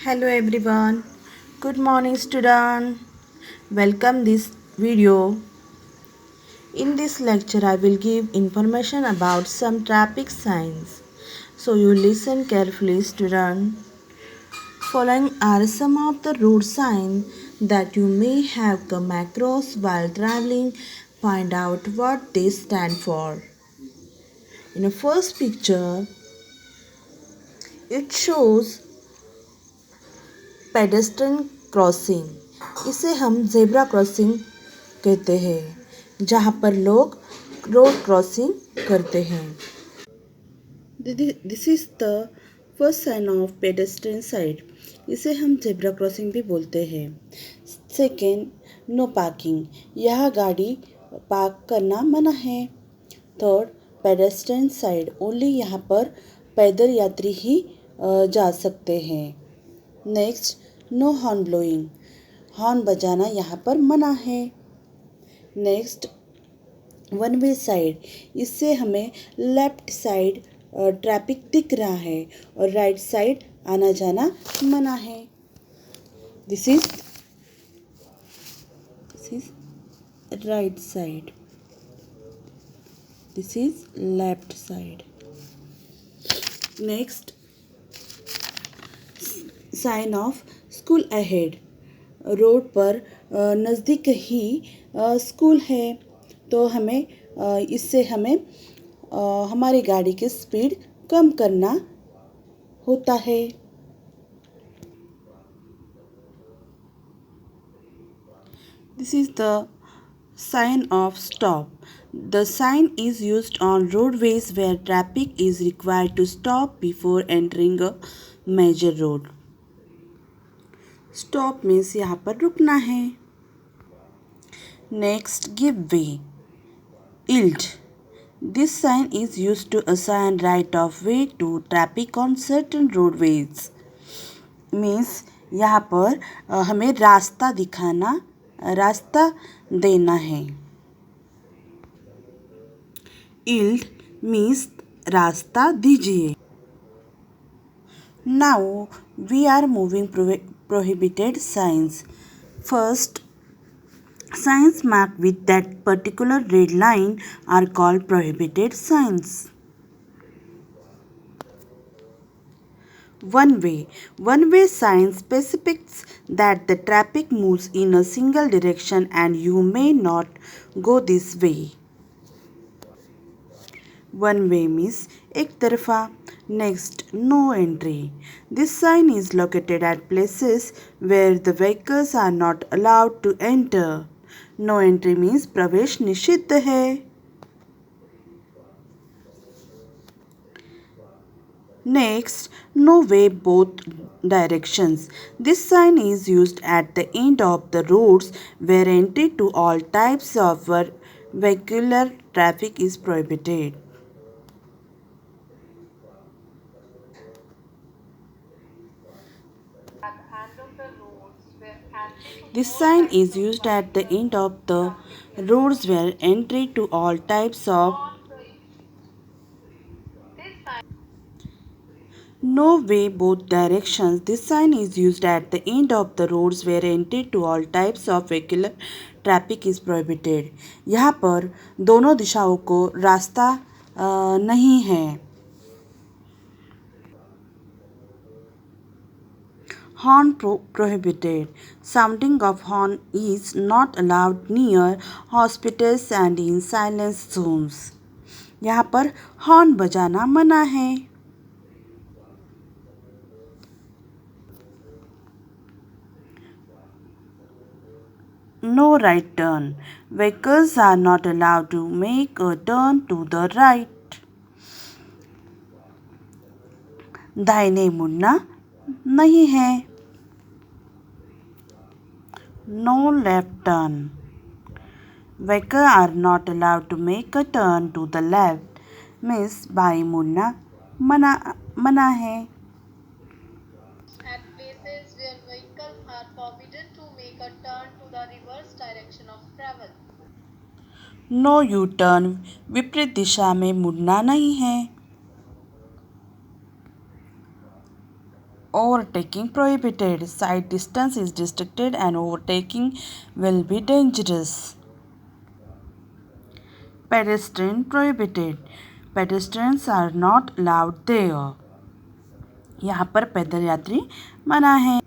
Hello everyone. Good morning student. Welcome this video. In this lecture I will give information about some traffic signs. So you listen carefully student. Following are some of the road signs that you may have come across while traveling. Find out what they stand for. In the first picture it shows pedestrian crossing. इसे हम zebra crossing कहते हैं जहाँ पर लोग road crossing करते हैं। This is the first sign of pedestrian side. इसे हम जेब्रा क्रॉसिंग भी बोलते हैं। Second, no parking. यह गाड़ी पार्क करना मना है। Third, pedestrian side only. यहाँ पर पैदल यात्री ही जा सकते हैं। Next, no horn blowing. Horn बजाना यहाँ पर मना है। Next, one way side. इससे हमें लेफ्ट साइड ट्रैफिक दिख रहा है और राइट साइड आना जाना मना है। This is right side, this is left side. Next, sign of school ahead. Road पर नज़दीक ही स्कूल है तो इससे हमें हमारी गाड़ी की स्पीड कम करना होता है। This is the sign of stop. The sign is used on roadways where traffic is required to stop before entering a major road. Stop means यहाँ पर रुकना है। Next, give way. Yield. This sign is used to assign right of way to traffic on certain roadways. Means यहाँ पर हमें रास्ता देना है। Yield means रास्ता दीजिए। Now we are moving prohibited signs. First, signs marked with that particular red line are called prohibited signs. One way sign specifies that the traffic moves in a single direction and you may not go this way. One way means एक तरफा। Next, no entry. This sign is located at places where the vehicles are not allowed to enter. No entry means प्रवेश निषिद्ध है। Next, no way both directions. This sign is used at the end of the roads where entry to all types of vehicular traffic is prohibited. This sign is used at the end of the roads where entry to all types of no way both directions. This sign is used at the end of the roads where entry to all types of vehicular traffic is prohibited. यहाँ पर दोनों दिशाओं को रास्ता नहीं है। Horn prohibited. Sounding of horn is not allowed near hospitals and in silence zones. यहाँ पर हॉर्न बजाना मना है। No right turn. Vehicles are not allowed to make a turn to the right. दाहिने मुड़ना नहीं है। No left turn. Vehicles are not allowed to make a turn to the left. Means by मुड़ना मना है। At places where vehicles are forbidden to make a turn to the reverse direction of travel. No U-turn. विपरीत दिशा में मुड़ना नहीं है। Overtaking prohibited. Sight distance is restricted and overtaking will be dangerous. Pedestrian prohibited. Pedestrians are not allowed there. यहाँ पर पैदल यात्री मना है.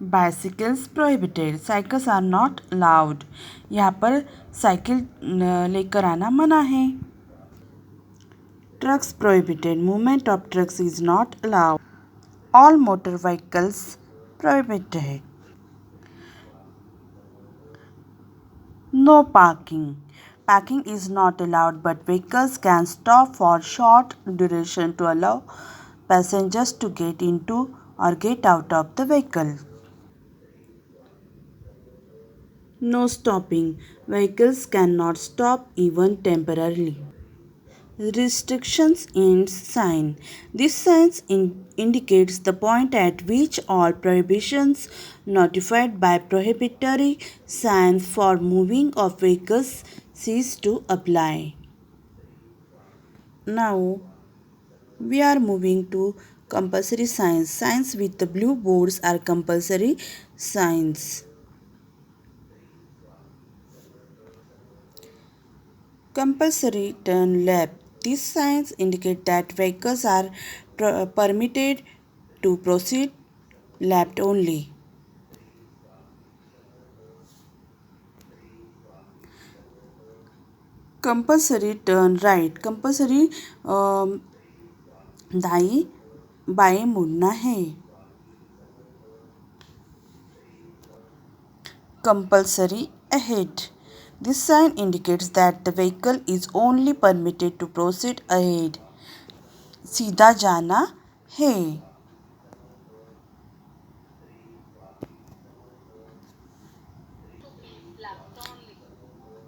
Bicycles prohibited. Cycles are not allowed. यहाँ पर साइकिल लेकर आना मना है. Trucks prohibited. Movement of trucks is not allowed. All motor vehicles prohibited. No parking. Parking is not allowed, but vehicles can stop for short duration to allow passengers to get into or get out of the vehicle. No stopping. Vehicles cannot stop even temporarily. Restrictions in sign. This sign indicates the point at which all prohibitions notified by prohibitory signs for moving of vehicles cease to apply. Now we are moving to compulsory signs. Signs with the blue boards are compulsory signs. Compulsory turn left. These signs indicate that vehicles are permitted to proceed left only. Compulsory turn right. Compulsory दाई बाएं मुड़ना है. Compulsory ahead. This sign indicates that the vehicle is only permitted to proceed ahead. सीधा जाना है.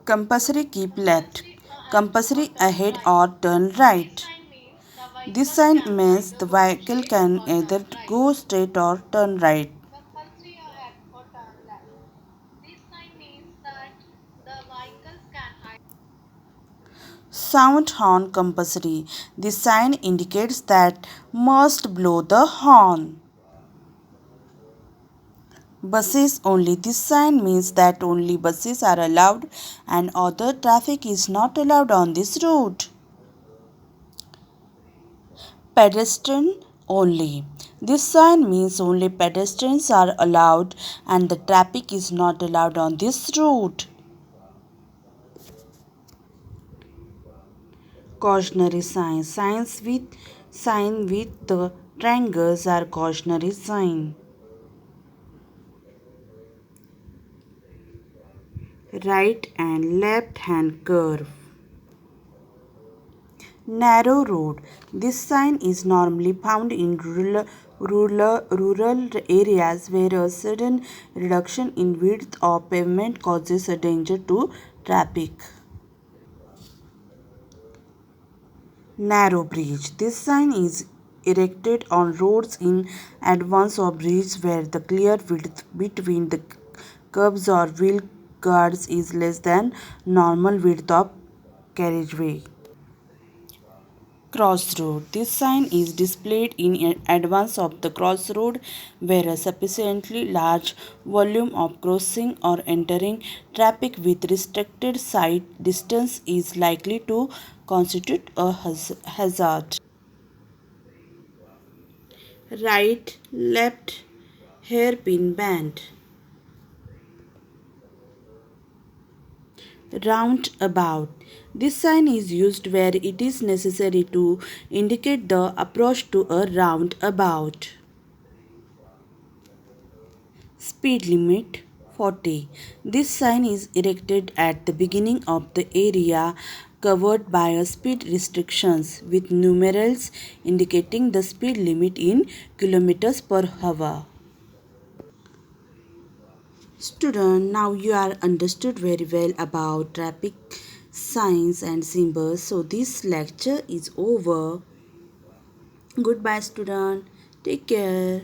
Compulsory keep left. Compulsory ahead or turn right. This sign means the vehicle can either go straight or turn right. Compulsory ahead or turn left. This sign means that the vehicles can either Sound horn compulsory. This sign indicates that must blow the horn. Buses only. This sign means that only buses are allowed and other traffic is not allowed on this route. Pedestrian only. This sign means only pedestrians are allowed and the traffic is not allowed on this route. Cautionary signs. Sign with the triangles are cautionary sign. Right and left hand curve. Narrow road. This sign is normally found in rural areas where a sudden reduction in width of pavement causes a danger to traffic. Narrow bridge. This sign is erected on roads in advance of bridges where the clear width between the curbs or wheel guards is less than normal width of carriageway. Crossroad. This sign is displayed in advance of the crossroad where a sufficiently large volume of crossing or entering traffic with restricted sight distance is likely to constitute a hazard. Right, left, hairpin bend. Roundabout. This sign is used where it is necessary to indicate the approach to a roundabout. Speed limit 40. This sign is erected at the beginning of the area covered by a speed restrictions with numerals indicating the speed limit in kilometers per hour. Student, now you are understood very well about traffic signs and symbols. So this lecture is over. Goodbye student. Take care.